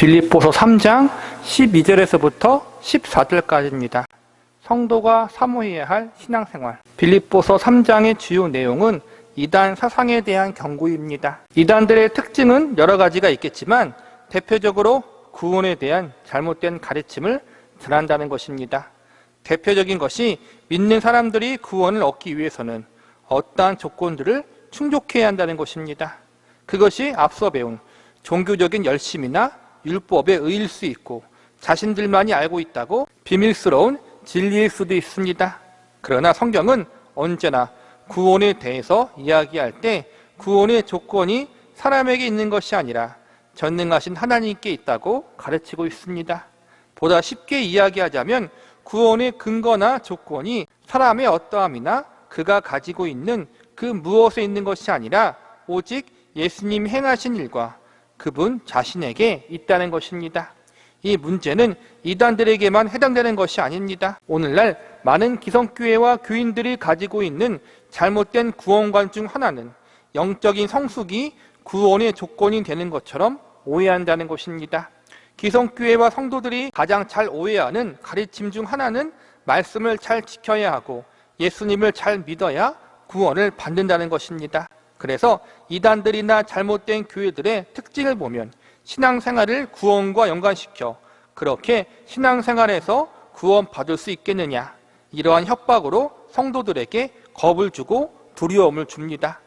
빌립보서 3장 12절에서부터 14절까지입니다. 성도가 사모해야 할 신앙생활. 빌립보서 3장의 주요 내용은 이단 사상에 대한 경고입니다. 이단들의 특징은 여러 가지가 있겠지만 대표적으로 구원에 대한 잘못된 가르침을 전한다는 것입니다. 대표적인 것이 믿는 사람들이 구원을 얻기 위해서는 어떠한 조건들을 충족해야 한다는 것입니다. 그것이 앞서 배운 종교적인 열심이나 율법에 의일 수 있고 자신들만이 알고 있다고 비밀스러운 진리일 수도 있습니다. 그러나 성경은 언제나 구원에 대해서 이야기할 때 구원의 조건이 사람에게 있는 것이 아니라 전능하신 하나님께 있다고 가르치고 있습니다. 보다 쉽게 이야기하자면 구원의 근거나 조건이 사람의 어떠함이나 그가 가지고 있는 그 무엇에 있는 것이 아니라 오직 예수님 행하신 일과 그분 자신에게 있다는 것입니다. 이 문제는 이단들에게만 해당되는 것이 아닙니다. 오늘날 많은 기성교회와 교인들이 가지고 있는 잘못된 구원관 중 하나는 영적인 성숙이 구원의 조건이 되는 것처럼 오해한다는 것입니다. 기성교회와 성도들이 가장 잘 오해하는 가르침 중 하나는 말씀을 잘 지켜야 하고 예수님을 잘 믿어야 구원을 받는다는 것입니다. 그래서 이단들이나 잘못된 교회들의 특징을 보면 신앙생활을 구원과 연관시켜 그렇게 신앙생활에서 구원받을 수 있겠느냐, 이러한 협박으로 성도들에게 겁을 주고 두려움을 줍니다.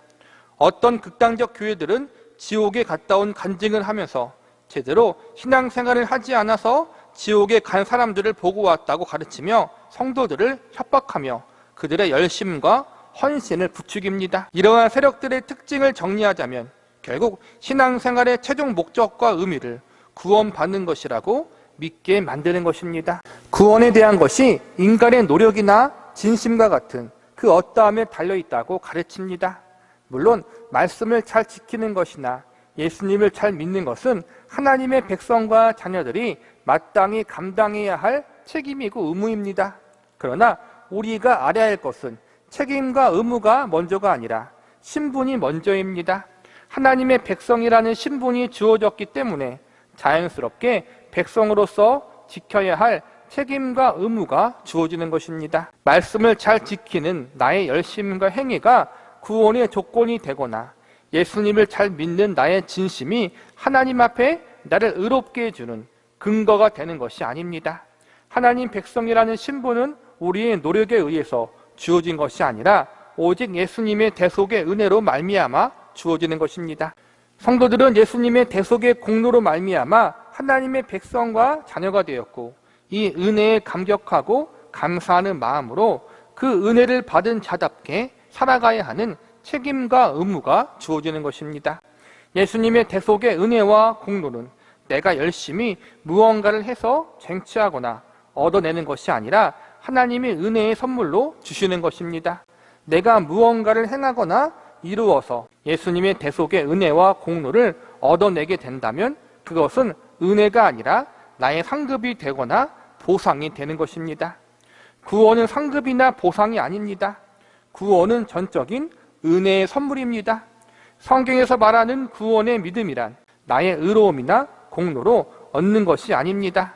어떤 극단적 교회들은 지옥에 갔다 온 간증을 하면서 제대로 신앙생활을 하지 않아서 지옥에 간 사람들을 보고 왔다고 가르치며 성도들을 협박하며 그들의 열심과 헌신을 부추깁니다. 이러한 세력들의 특징을 정리하자면 결국 신앙생활의 최종 목적과 의미를 구원받는 것이라고 믿게 만드는 것입니다. 구원에 대한 것이 인간의 노력이나 진심과 같은 그 어떠함에 달려있다고 가르칩니다. 물론 말씀을 잘 지키는 것이나 예수님을 잘 믿는 것은 하나님의 백성과 자녀들이 마땅히 감당해야 할 책임이고 의무입니다. 그러나 우리가 알아야 할 것은 책임과 의무가 먼저가 아니라 신분이 먼저입니다. 하나님의 백성이라는 신분이 주어졌기 때문에 자연스럽게 백성으로서 지켜야 할 책임과 의무가 주어지는 것입니다. 말씀을 잘 지키는 나의 열심과 행위가 구원의 조건이 되거나 예수님을 잘 믿는 나의 진심이 하나님 앞에 나를 의롭게 해주는 근거가 되는 것이 아닙니다. 하나님 백성이라는 신분은 우리의 노력에 의해서 주어진 것이 아니라 오직 예수님의 대속의 은혜로 말미암아 주어지는 것입니다. 성도들은 예수님의 대속의 공로로 말미암아 하나님의 백성과 자녀가 되었고 이 은혜에 감격하고 감사하는 마음으로 그 은혜를 받은 자답게 살아가야 하는 책임과 의무가 주어지는 것입니다. 예수님의 대속의 은혜와 공로는 내가 열심히 무언가를 해서 쟁취하거나 얻어내는 것이 아니라 하나님의 은혜의 선물로 주시는 것입니다. 내가 무언가를 행하거나 이루어서 예수님의 대속의 은혜와 공로를 얻어내게 된다면 그것은 은혜가 아니라 나의 상급이 되거나 보상이 되는 것입니다. 구원은 상급이나 보상이 아닙니다. 구원은 전적인 은혜의 선물입니다. 성경에서 말하는 구원의 믿음이란 나의 의로움이나 공로로 얻는 것이 아닙니다.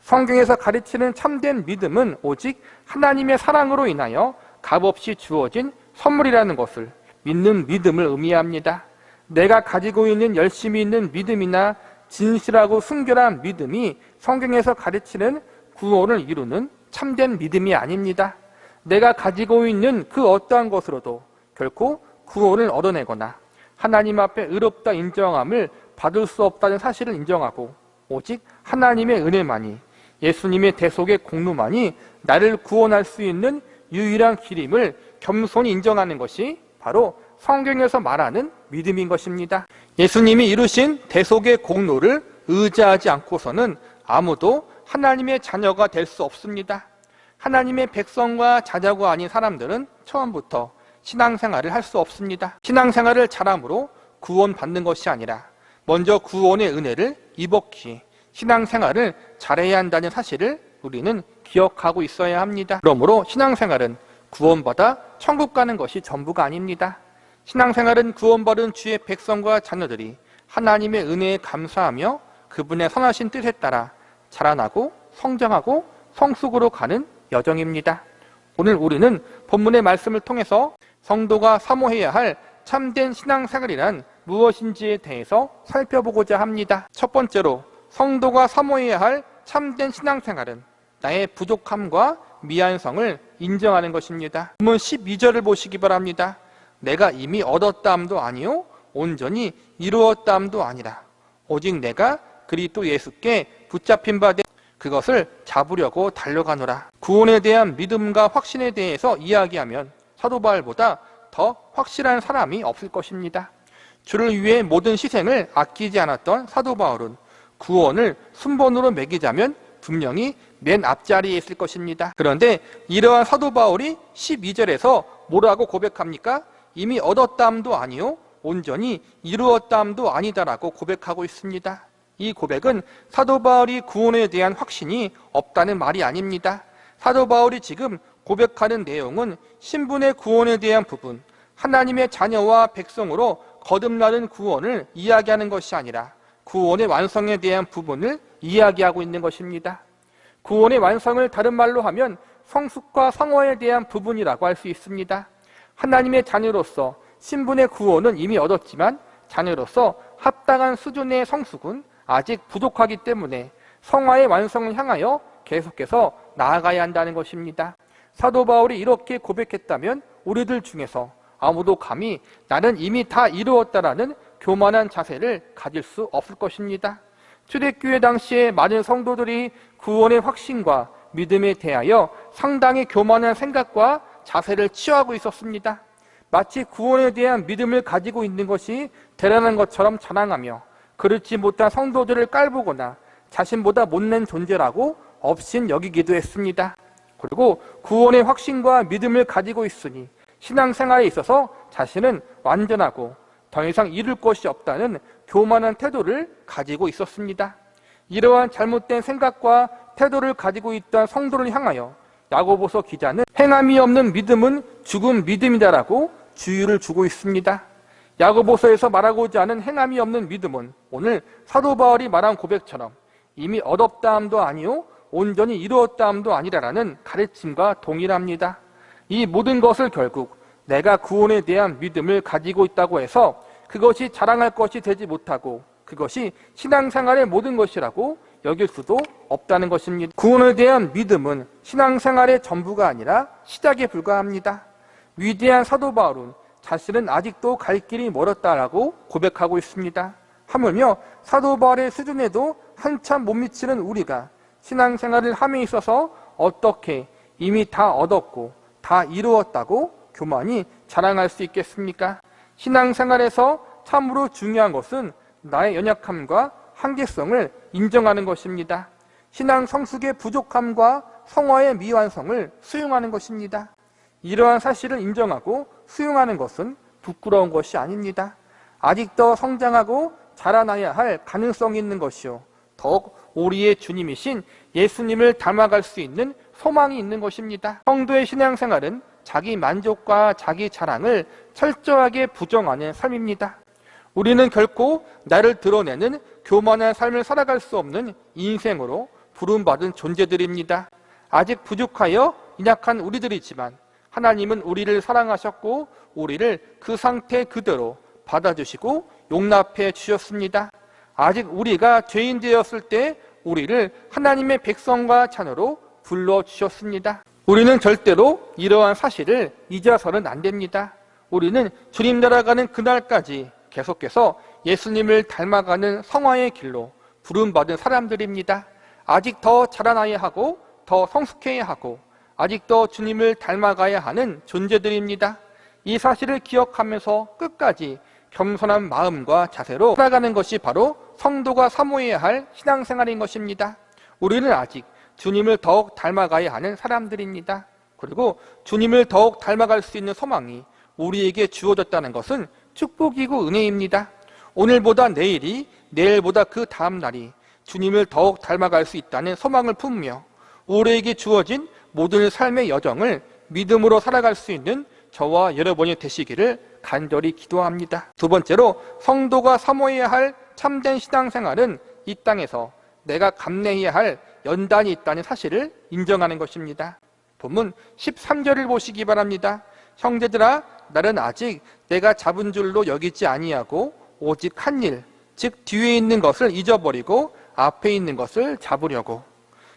성경에서 가르치는 참된 믿음은 오직 하나님의 사랑으로 인하여 값없이 주어진 선물이라는 것을 믿는 믿음을 의미합니다. 내가 가지고 있는 열심히 있는 믿음이나 진실하고 순결한 믿음이 성경에서 가르치는 구원을 이루는 참된 믿음이 아닙니다. 내가 가지고 있는 그 어떠한 것으로도 결코 구원을 얻어내거나 하나님 앞에 의롭다 인정함을 받을 수 없다는 사실을 인정하고 오직 하나님의 은혜만이 예수님의 대속의 공로만이 나를 구원할 수 있는 유일한 길임을 겸손히 인정하는 것이 바로 성경에서 말하는 믿음인 것입니다. 예수님이 이루신 대속의 공로를 의지하지 않고서는 아무도 하나님의 자녀가 될 수 없습니다. 하나님의 백성과 자녀가 아닌 사람들은 처음부터 신앙생활을 할 수 없습니다. 신앙생활을 잘함으로 구원받는 것이 아니라 먼저 구원의 은혜를 입었기에 신앙생활을 잘해야 한다는 사실을 우리는 기억하고 있어야 합니다. 그러므로 신앙생활은 구원받아 천국 가는 것이 전부가 아닙니다. 신앙생활은 구원받은 주의 백성과 자녀들이 하나님의 은혜에 감사하며 그분의 선하신 뜻에 따라 자라나고 성장하고 성숙으로 가는 여정입니다. 오늘 우리는 본문의 말씀을 통해서 성도가 사모해야 할 참된 신앙생활이란 무엇인지에 대해서 살펴보고자 합니다. 첫 번째로 성도가 사모해야 할 참된 신앙생활은 나의 부족함과 미안성을 인정하는 것입니다. 본문 12절을 보시기 바랍니다. 내가 이미 얻었다함도 아니요 온전히 이루었다함도 아니라 오직 내가 그리스도 예수께 붙잡힌 바 된 그것을 잡으려고 달려가노라. 구원에 대한 믿음과 확신에 대해서 이야기하면 사도 바울보다 더 확실한 사람이 없을 것입니다. 주를 위해 모든 희생을 아끼지 않았던 사도 바울은 구원을 순번으로 매기자면 분명히 맨 앞자리에 있을 것입니다. 그런데 이러한 사도 바울이 12절에서 뭐라고 고백합니까? 이미 얻었다함도 아니요 온전히 이루었다함도 아니다라고 고백하고 있습니다. 이 고백은 사도 바울이 구원에 대한 확신이 없다는 말이 아닙니다. 사도 바울이 지금 고백하는 내용은 신분의 구원에 대한 부분, 하나님의 자녀와 백성으로 거듭나는 구원을 이야기하는 것이 아니라 구원의 완성에 대한 부분을 이야기하고 있는 것입니다. 구원의 완성을 다른 말로 하면 성숙과 성화에 대한 부분이라고 할 수 있습니다. 하나님의 자녀로서 신분의 구원은 이미 얻었지만 자녀로서 합당한 수준의 성숙은 아직 부족하기 때문에 성화의 완성을 향하여 계속해서 나아가야 한다는 것입니다. 사도 바울이 이렇게 고백했다면 우리들 중에서 아무도 감히 나는 이미 다 이루었다라는 교만한 자세를 가질 수 없을 것입니다. 초대교회 당시에 많은 성도들이 구원의 확신과 믿음에 대하여 상당히 교만한 생각과 자세를 취하고 있었습니다. 마치 구원에 대한 믿음을 가지고 있는 것이 대단한 것처럼 자랑하며 그렇지 못한 성도들을 깔보거나 자신보다 못난 존재라고 업신 여기기도 했습니다. 그리고 구원의 확신과 믿음을 가지고 있으니 신앙생활에 있어서 자신은 완전하고 더 이상 이룰 것이 없다는 교만한 태도를 가지고 있었습니다. 이러한 잘못된 생각과 태도를 가지고 있던 성도를 향하여 야고보서 기자는 행함이 없는 믿음은 죽은 믿음이다라고 주의를 주고 있습니다. 야고보서에서 말하고자 하는 행함이 없는 믿음은 오늘 사도 바울이 말한 고백처럼 이미 얻었다함도 아니요 온전히 이루었다함도 아니라라는 가르침과 동일합니다. 이 모든 것을 결국 내가 구원에 대한 믿음을 가지고 있다고 해서 그것이 자랑할 것이 되지 못하고 그것이 신앙생활의 모든 것이라고 여길 수도 없다는 것입니다. 구원에 대한 믿음은 신앙생활의 전부가 아니라 시작에 불과합니다. 위대한 사도 바울은 자신은 아직도 갈 길이 멀었다라고 고백하고 있습니다. 하물며 사도 바울의 수준에도 한참 못 미치는 우리가 신앙생활을 함에 있어서 어떻게 이미 다 얻었고 다 이루었다고 교만히 자랑할 수 있겠습니까? 신앙생활에서 참으로 중요한 것은 나의 연약함과 한계성을 인정하는 것입니다. 신앙 성숙의 부족함과 성화의 미완성을 수용하는 것입니다. 이러한 사실을 인정하고 수용하는 것은 부끄러운 것이 아닙니다. 아직 더 성장하고 자라나야 할 가능성이 있는 것이요 더욱 우리의 주님이신 예수님을 닮아갈 수 있는 소망이 있는 것입니다. 성도의 신앙생활은 자기 만족과 자기 자랑을 철저하게 부정하는 삶입니다. 우리는 결코 나를 드러내는 교만한 삶을 살아갈 수 없는 인생으로 부름받은 존재들입니다. 아직 부족하여 연약한 우리들이지만 하나님은 우리를 사랑하셨고 우리를 그 상태 그대로 받아주시고 용납해 주셨습니다. 아직 우리가 죄인 되었을 때 우리를 하나님의 백성과 자녀로 불러주셨습니다. 우리는 절대로 이러한 사실을 잊어서는 안 됩니다. 우리는 주님 나라가는 그날까지 계속해서 예수님을 닮아가는 성화의 길로 부름받은 사람들입니다. 아직 더 자라나야 하고 더 성숙해야 하고 아직 더 주님을 닮아가야 하는 존재들입니다. 이 사실을 기억하면서 끝까지 겸손한 마음과 자세로 살아가는 것이 바로 성도가 사모해야 할 신앙생활인 것입니다. 우리는 아직 주님을 더욱 닮아가야 하는 사람들입니다. 그리고 주님을 더욱 닮아갈 수 있는 소망이 우리에게 주어졌다는 것은 축복이고 은혜입니다. 오늘보다 내일이, 내일보다 그 다음 날이 주님을 더욱 닮아갈 수 있다는 소망을 품으며 우리에게 주어진 모든 삶의 여정을 믿음으로 살아갈 수 있는 저와 여러분이 되시기를 간절히 기도합니다. 두 번째로 성도가 사모해야 할 참된 신앙생활은 이 땅에서 내가 감내해야 할 연단이 있다는 사실을 인정하는 것입니다. 본문 13절을 보시기 바랍니다. 형제들아, 나는 아직 내가 잡은 줄로 여기지 아니하고 오직 한 일, 즉 뒤에 있는 것을 잊어버리고 앞에 있는 것을 잡으려고.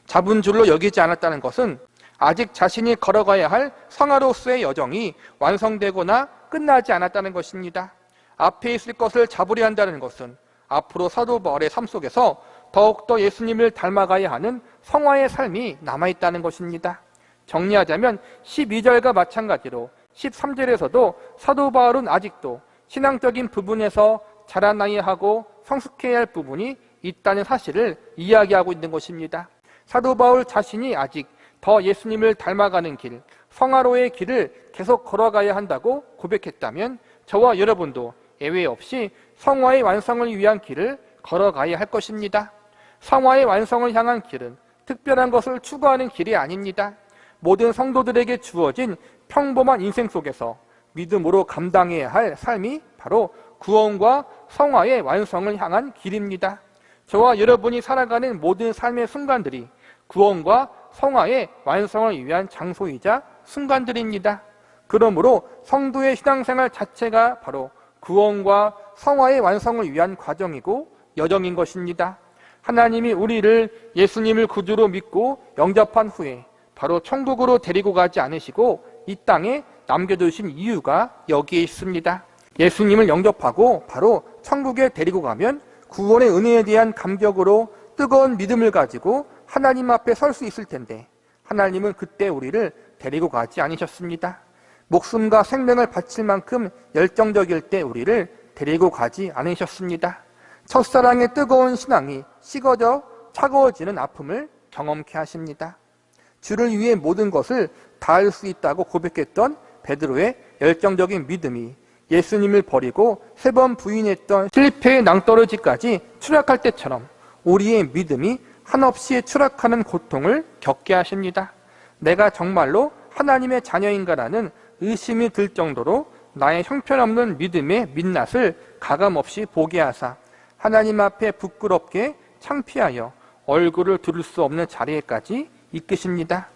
잡은 줄로 여기지 않았다는 것은 아직 자신이 걸어가야 할 성화로서의 여정이 완성되거나 끝나지 않았다는 것입니다. 앞에 있을 것을 잡으려 한다는 것은 앞으로 사도 바울의 삶 속에서 더욱더 예수님을 닮아가야 하는 성화의 삶이 남아있다는 것입니다. 정리하자면 12절과 마찬가지로 13절에서도 사도 바울은 아직도 신앙적인 부분에서 자라나야 하고 성숙해야 할 부분이 있다는 사실을 이야기하고 있는 것입니다. 사도 바울 자신이 아직 더 예수님을 닮아가는 길, 성화로의 길을 계속 걸어가야 한다고 고백했다면 저와 여러분도 예외 없이 성화의 완성을 위한 길을 걸어가야 할 것입니다. 성화의 완성을 향한 길은 특별한 것을 추구하는 길이 아닙니다. 모든 성도들에게 주어진 평범한 인생 속에서 믿음으로 감당해야 할 삶이 바로 구원과 성화의 완성을 향한 길입니다. 저와 여러분이 살아가는 모든 삶의 순간들이 구원과 성화의 완성을 위한 장소이자 순간들입니다. 그러므로 성도의 신앙생활 자체가 바로 구원과 성화의 완성을 위한 과정이고 여정인 것입니다. 하나님이 우리를 예수님을 구주로 믿고 영접한 후에 바로 천국으로 데리고 가지 않으시고 이 땅에 남겨두신 이유가 여기에 있습니다. 예수님을 영접하고 바로 천국에 데리고 가면 구원의 은혜에 대한 감격으로 뜨거운 믿음을 가지고 하나님 앞에 설 수 있을 텐데 하나님은 그때 우리를 데리고 가지 않으셨습니다. 목숨과 생명을 바칠 만큼 열정적일 때 우리를 데리고 가지 않으셨습니다. 첫사랑의 뜨거운 신앙이 식어져 차가워지는 아픔을 경험케 하십니다. 주를 위해 모든 것을 다할 수 있다고 고백했던 베드로의 열정적인 믿음이 예수님을 버리고 3번 부인했던 실패의 낭떠러지까지 추락할 때처럼 우리의 믿음이 한없이 추락하는 고통을 겪게 하십니다. 내가 정말로 하나님의 자녀인가라는 의심이 들 정도로 나의 형편없는 믿음의 민낯을 가감없이 보게 하사 하나님 앞에 부끄럽게 창피하여 얼굴을 들을 수 없는 자리에까지 이끄십니다.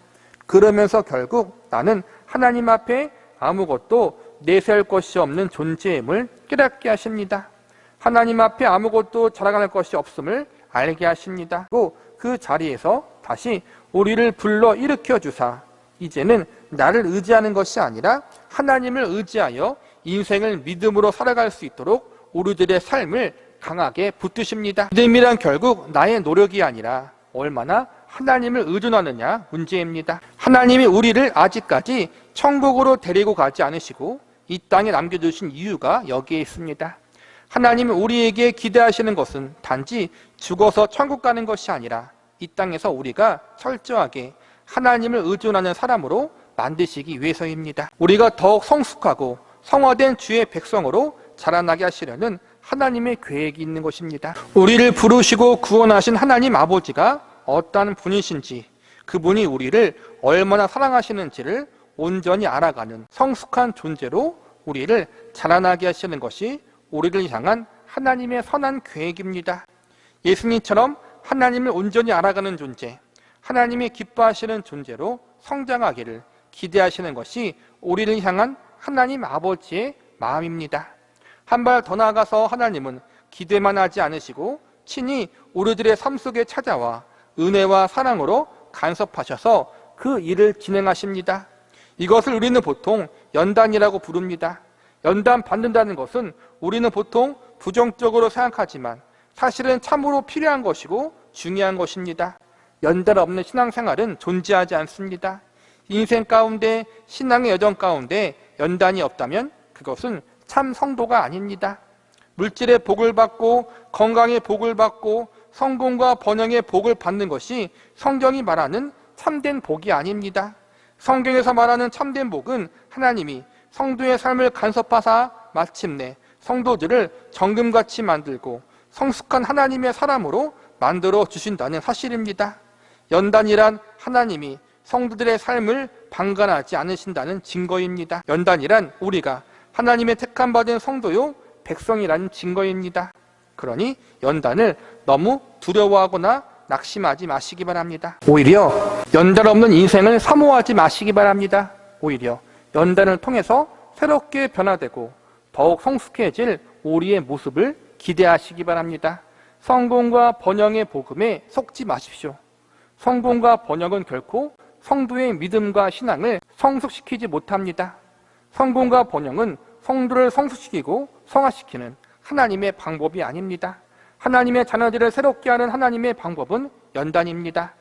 그러면서 결국 나는 하나님 앞에 아무것도 내세울 것이 없는 존재임을 깨닫게 하십니다. 하나님 앞에 아무것도 자랑할 것이 없음을 알게 하십니다. 그리고 그 자리에서 다시 우리를 불러 일으켜 주사 이제는 나를 의지하는 것이 아니라 하나님을 의지하여 인생을 믿음으로 살아갈 수 있도록 우리들의 삶을 강하게 붙드십니다. 믿음이란 결국 나의 노력이 아니라 얼마나 하나님을 의존하느냐 문제입니다. 하나님이 우리를 아직까지 천국으로 데리고 가지 않으시고 이 땅에 남겨두신 이유가 여기에 있습니다. 하나님은 우리에게 기대하시는 것은 단지 죽어서 천국 가는 것이 아니라 이 땅에서 우리가 철저하게 하나님을 의존하는 사람으로 만드시기 위해서입니다. 우리가 더욱 성숙하고 성화된 주의 백성으로 자라나게 하시려는 하나님의 계획이 있는 것입니다. 우리를 부르시고 구원하신 하나님 아버지가 어떠한 분이신지, 그분이 우리를 얼마나 사랑하시는지를 온전히 알아가는 성숙한 존재로 우리를 자라나게 하시는 것이 우리를 향한 하나님의 선한 계획입니다. 예수님처럼 하나님을 온전히 알아가는 존재, 하나님이 기뻐하시는 존재로 성장하기를 기대하시는 것이 우리를 향한 하나님 아버지의 마음입니다. 한 발 더 나아가서 하나님은 기대만 하지 않으시고 친히 우리들의 삶 속에 찾아와 은혜와 사랑으로 간섭하셔서 그 일을 진행하십니다. 이것을 우리는 보통 연단이라고 부릅니다. 연단 받는다는 것은 우리는 보통 부정적으로 생각하지만 사실은 참으로 필요한 것이고 중요한 것입니다. 연단 없는 신앙생활은 존재하지 않습니다. 인생 가운데, 신앙의 여정 가운데 연단이 없다면 그것은 참 성도가 아닙니다. 물질의 복을 받고 건강의 복을 받고 성공과 번영의 복을 받는 것이 성경이 말하는 참된 복이 아닙니다. 성경에서 말하는 참된 복은 하나님이 성도의 삶을 간섭하사 마침내 성도들을 정금같이 만들고 성숙한 하나님의 사람으로 만들어 주신다는 사실입니다. 연단이란 하나님이 성도들의 삶을 방관하지 않으신다는 증거입니다. 연단이란 우리가 하나님의 택함받은 성도요 백성이라는 증거입니다. 그러니 연단을 너무 두려워하거나 낙심하지 마시기 바랍니다. 오히려 연단 없는 인생을 사모하지 마시기 바랍니다. 오히려 연단을 통해서 새롭게 변화되고 더욱 성숙해질 우리의 모습을 기대하시기 바랍니다. 성공과 번영의 복음에 속지 마십시오. 성공과 번영은 결코 성도의 믿음과 신앙을 성숙시키지 못합니다. 성공과 번영은 성도를 성숙시키고 성화시키는 하나님의 방법이 아닙니다. 하나님의 자녀들을 새롭게 하는 하나님의 방법은 연단입니다.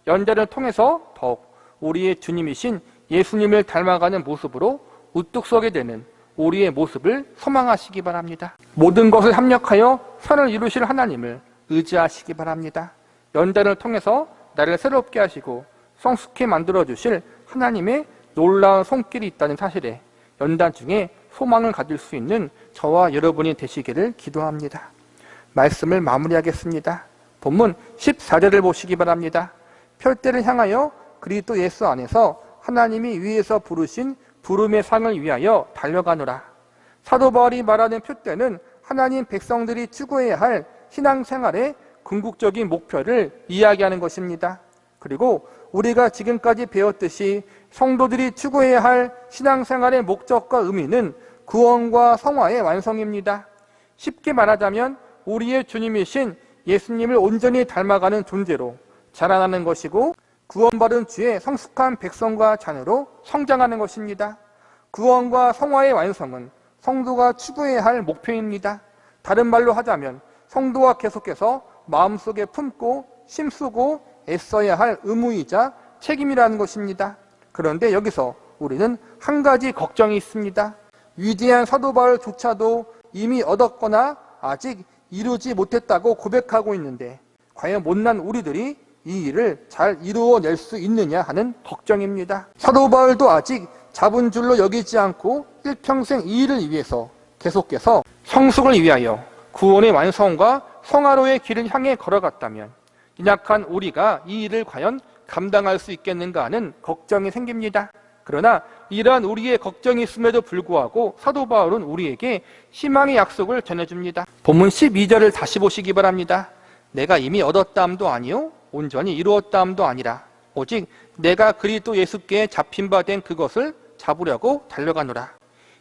연단을 통해서 더욱 우리의 주님이신 예수님을 닮아가는 모습으로 우뚝 서게 되는 우리의 모습을 소망하시기 바랍니다. 모든 것을 합력하여 선을 이루실 하나님을 의지하시기 바랍니다. 연단을 통해서 나를 새롭게 하시고 성숙해 만들어주실 하나님의 놀라운 손길이 있다는 사실에 연단 중에 소망을 가질 수 있는 저와 여러분이 되시기를 기도합니다. 말씀을 마무리하겠습니다. 본문 14절을 보시기 바랍니다. 별대를 향하여 그리스도 예수 안에서 하나님이 위에서 부르신 부름의 상을 위하여 달려가노라. 사도 바울이 말하는 표대는 하나님 백성들이 추구해야 할 신앙생활의 궁극적인 목표를 이야기하는 것입니다. 그리고 우리가 지금까지 배웠듯이 성도들이 추구해야 할 신앙생활의 목적과 의미는 구원과 성화의 완성입니다. 쉽게 말하자면 우리의 주님이신 예수님을 온전히 닮아가는 존재로 자라나는 것이고 구원받은 주의 성숙한 백성과 자녀로 성장하는 것입니다. 구원과 성화의 완성은 성도가 추구해야 할 목표입니다. 다른 말로 하자면 성도가 계속해서 마음속에 품고 심쓰고 애써야 할 의무이자 책임이라는 것입니다. 그런데 여기서 우리는 한 가지 걱정이 있습니다. 위대한 사도 바울조차도 이미 얻었거나 아직 이루지 못했다고 고백하고 있는데 과연 못난 우리들이 이 일을 잘 이루어낼 수 있느냐 하는 걱정입니다. 사도 바울도 아직 잡은 줄로 여기지 않고 일평생 이 일을 위해서 계속해서 성숙을 위하여 구원의 완성과 성화로의 길을 향해 걸어갔다면 연약한 우리가 이 일을 과연 감당할 수 있겠는가 하는 걱정이 생깁니다. 그러나 이러한 우리의 걱정이 있음에도 불구하고 사도 바울은 우리에게 희망의 약속을 전해줍니다. 본문 12절을 다시 보시기 바랍니다. 내가 이미 얻었다함도 아니요 온전히 이루었다함도 아니라 오직 내가 그리스도 예수께 잡힌 바 된 그것을 잡으려고 달려가노라.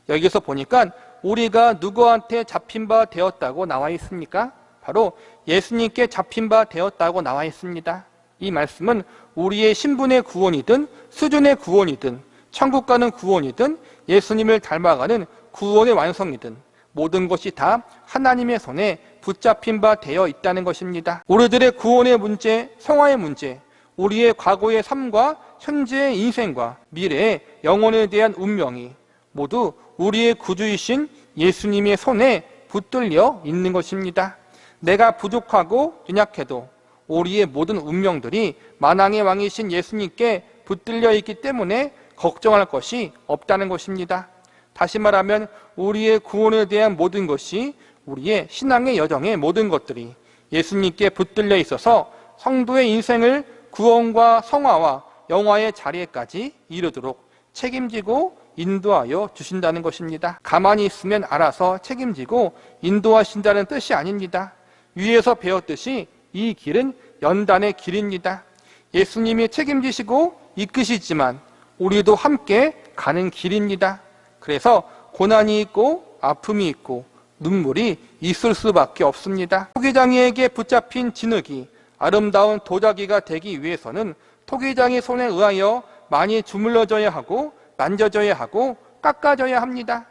여기서 보니까 우리가 누구한테 잡힌 바 되었다고 나와 있습니까? 바로 예수님께 잡힌 바 되었다고 나와 있습니다. 이 말씀은 우리의 신분의 구원이든 수준의 구원이든 천국 가는 구원이든 예수님을 닮아가는 구원의 완성이든 모든 것이 다 하나님의 손에 붙잡힌 바 되어 있다는 것입니다. 우리들의 구원의 문제, 성화의 문제, 우리의 과거의 삶과 현재의 인생과 미래의 영혼에 대한 운명이 모두 우리의 구주이신 예수님의 손에 붙들려 있는 것입니다. 내가 부족하고 연약해도 우리의 모든 운명들이 만왕의 왕이신 예수님께 붙들려 있기 때문에 걱정할 것이 없다는 것입니다. 다시 말하면 우리의 구원에 대한 모든 것이 우리의 신앙의 여정의 모든 것들이 예수님께 붙들려 있어서 성도의 인생을 구원과 성화와 영화의 자리에까지 이르도록 책임지고 인도하여 주신다는 것입니다. 가만히 있으면 알아서 책임지고 인도하신다는 뜻이 아닙니다. 위에서 배웠듯이 이 길은 연단의 길입니다. 예수님이 책임지시고 이끄시지만 우리도 함께 가는 길입니다. 그래서 고난이 있고 아픔이 있고 눈물이 있을 수밖에 없습니다. 토기장이에게 붙잡힌 진흙이 아름다운 도자기가 되기 위해서는 토기장의 손에 의하여 많이 주물러져야 하고 만져져야 하고 깎아져야 합니다.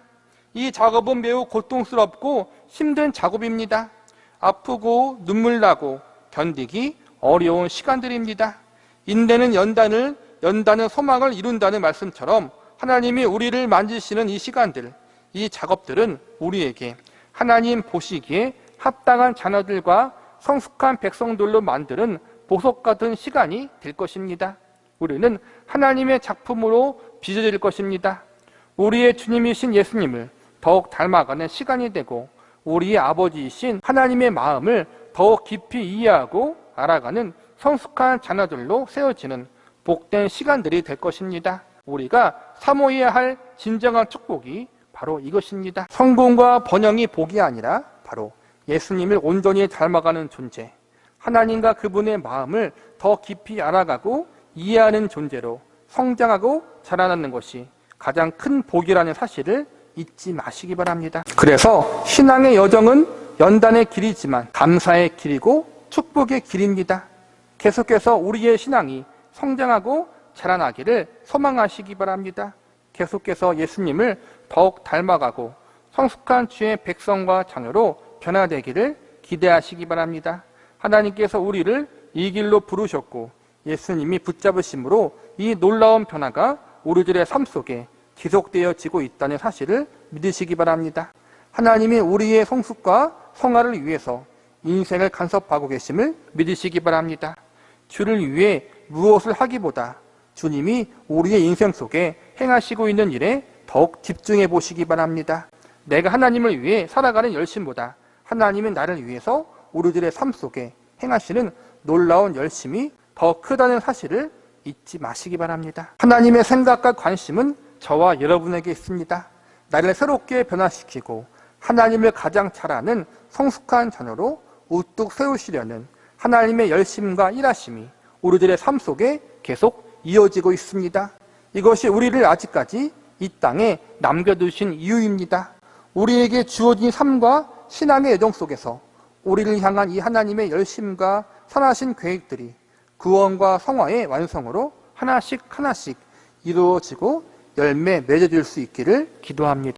이 작업은 매우 고통스럽고 힘든 작업입니다. 아프고 눈물 나고 견디기 어려운 시간들입니다. 인내는 연단은 소망을 이룬다는 말씀처럼 하나님이 우리를 만지시는 이 시간들, 이 작업들은 우리에게 하나님 보시기에 합당한 자녀들과 성숙한 백성들로 만드는 보석 같은 시간이 될 것입니다. 우리는 하나님의 작품으로 빚어질 것입니다. 우리의 주님이신 예수님을 더욱 닮아가는 시간이 되고 우리의 아버지이신 하나님의 마음을 더욱 깊이 이해하고 알아가는 성숙한 자녀들로 세워지는 복된 시간들이 될 것입니다. 우리가 사모해야 할 진정한 축복이 바로 이것입니다. 성공과 번영이 복이 아니라 바로 예수님을 온전히 닮아가는 존재, 하나님과 그분의 마음을 더 깊이 알아가고 이해하는 존재로 성장하고 자라나는 것이 가장 큰 복이라는 사실을 잊지 마시기 바랍니다. 그래서 신앙의 여정은 연단의 길이지만 감사의 길이고 축복의 길입니다. 계속해서 우리의 신앙이 성장하고 자라나기를 소망하시기 바랍니다. 계속해서 예수님을 더욱 닮아가고 성숙한 주의 백성과 자녀로 변화되기를 기대하시기 바랍니다. 하나님께서 우리를 이 길로 부르셨고 예수님이 붙잡으심으로 이 놀라운 변화가 우리들의 삶 속에 지속되어지고 있다는 사실을 믿으시기 바랍니다. 하나님이 우리의 성숙과 성화를 위해서 인생을 간섭하고 계심을 믿으시기 바랍니다. 주를 위해 무엇을 하기보다 주님이 우리의 인생 속에 행하시고 있는 일에 더욱 집중해 보시기 바랍니다. 내가 하나님을 위해 살아가는 열심보다 하나님은 나를 위해서 우리들의 삶 속에 행하시는 놀라운 열심이 더 크다는 사실을 잊지 마시기 바랍니다. 하나님의 생각과 관심은 저와 여러분에게 있습니다. 나를 새롭게 변화시키고 하나님을 가장 잘 아는 성숙한 자녀로 우뚝 세우시려는 하나님의 열심과 일하심이 우리들의 삶 속에 계속 이어지고 있습니다. 이것이 우리를 아직까지 이 땅에 남겨두신 이유입니다. 우리에게 주어진 삶과 신앙의 여정 속에서 우리를 향한 이 하나님의 열심과 선하신 계획들이 구원과 성화의 완성으로 하나씩 하나씩 이루어지고 열매 맺어질 수 있기를 기도합니다.